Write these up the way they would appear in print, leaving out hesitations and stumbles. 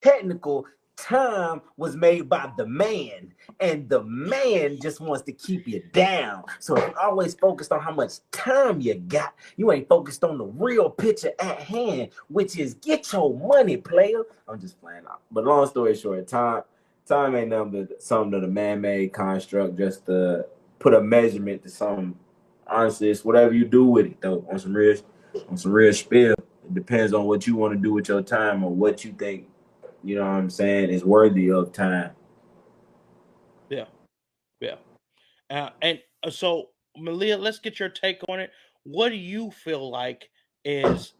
technical, time was made by the man, and the man just wants to keep you down. So if you're always focused on how much time you got, you ain't focused on the real picture at hand, which is get your money, player. I'm just playing out. But long story short, time ain't nothing but something of a man-made construct just to put a measurement to something. Honestly, it's whatever you do with it, though. On some real spill. It depends on what you want to do with your time or what you think, you know what I'm saying, is worthy of time. Yeah, yeah. And so, Malia, let's get your take on it. What do you feel like is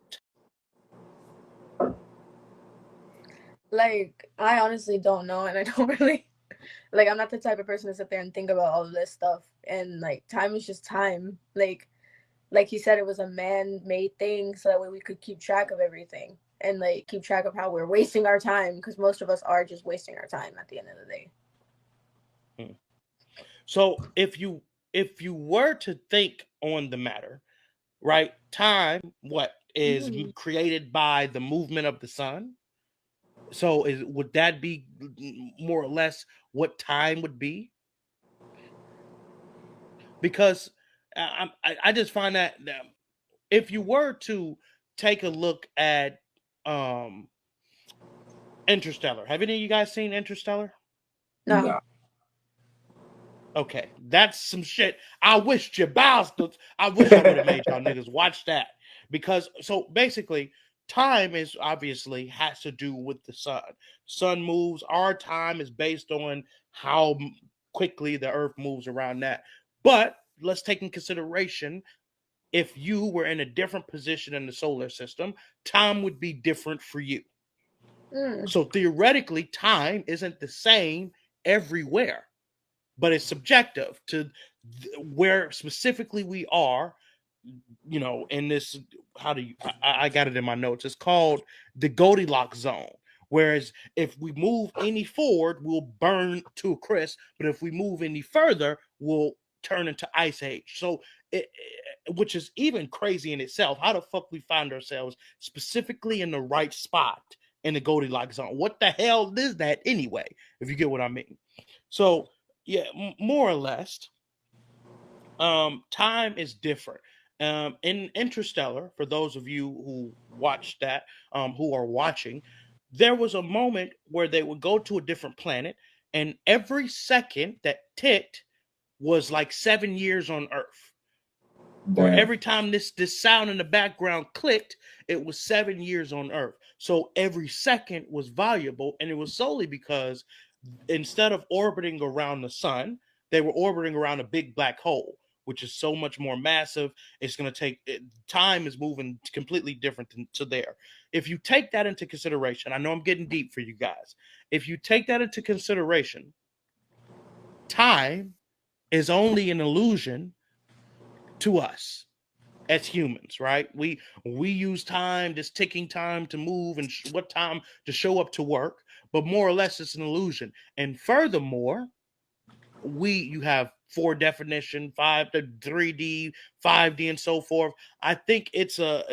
Like, I honestly don't know, and I don't really like. I'm not the type of person to sit there and think about all of this stuff. And like, time is just time. Like he said, it was a man-made thing, so that way we could keep track of everything and like keep track of how we're wasting our time, because most of us are just wasting our time at the end of the day. so if you were to think on the matter, right? Time, what is created by the movement of the sun? So would that be more or less what time would be? Because I just find that if you were to take a look at um Interstellar, have any of you guys seen Interstellar? No. Nah. Okay, that's some shit. I wish you bastards. I wish I would have made y'all niggas watch that, because so basically, time is obviously has to do with the sun. Sun moves. Our time is based on how quickly the Earth moves around that. But let's take in consideration, if you were in a different position in the solar system, time would be different for you. So theoretically, time isn't the same everywhere, but it's subjective to where specifically we are, you know, in this. How do you, I got it in my notes. It's called the Goldilocks zone. Whereas if we move any forward, we'll burn to a crisp, but if we move any further, we'll turn into ice age. So which is even crazy in itself. How the fuck we find ourselves specifically in the right spot in the Goldilocks zone? What the hell is that anyway? If you get what I mean. So yeah, more or less, time is different. In Interstellar, for those of you who watched that, who are watching, there was a moment where they would go to a different planet, and every second that ticked was like 7 years on Earth. Or Damn. every time this sound in the background clicked, it was 7 years on Earth. So every second was valuable, and it was solely because instead of orbiting around the sun, they were orbiting around a big black hole, which is so much more massive. It's going to take time is moving completely different to there. If you take that into consideration, I know I'm getting deep for you guys. If you take that into consideration, time is only an illusion to us as humans, right? We use time, this ticking time to move, and what time to show up to work, but more or less it's an illusion. And furthermore, you have four definition, five to 3D, 5D, and so forth. I think it's a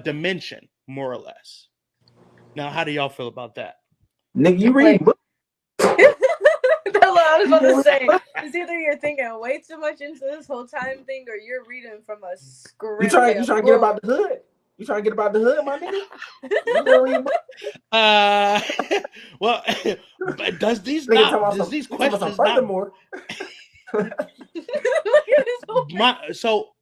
dimension, more or less. Now, how do y'all feel about that? Nigga, you read Like, books. that's what I was about to say. It's either you're thinking way too much into this whole time thing, or you're reading from a script. You trying to get about the hood? You trying to get about the hood, my nigga? You gonna read books? Well, does these Nigga talking questions about some not furthermore. Look at this whole so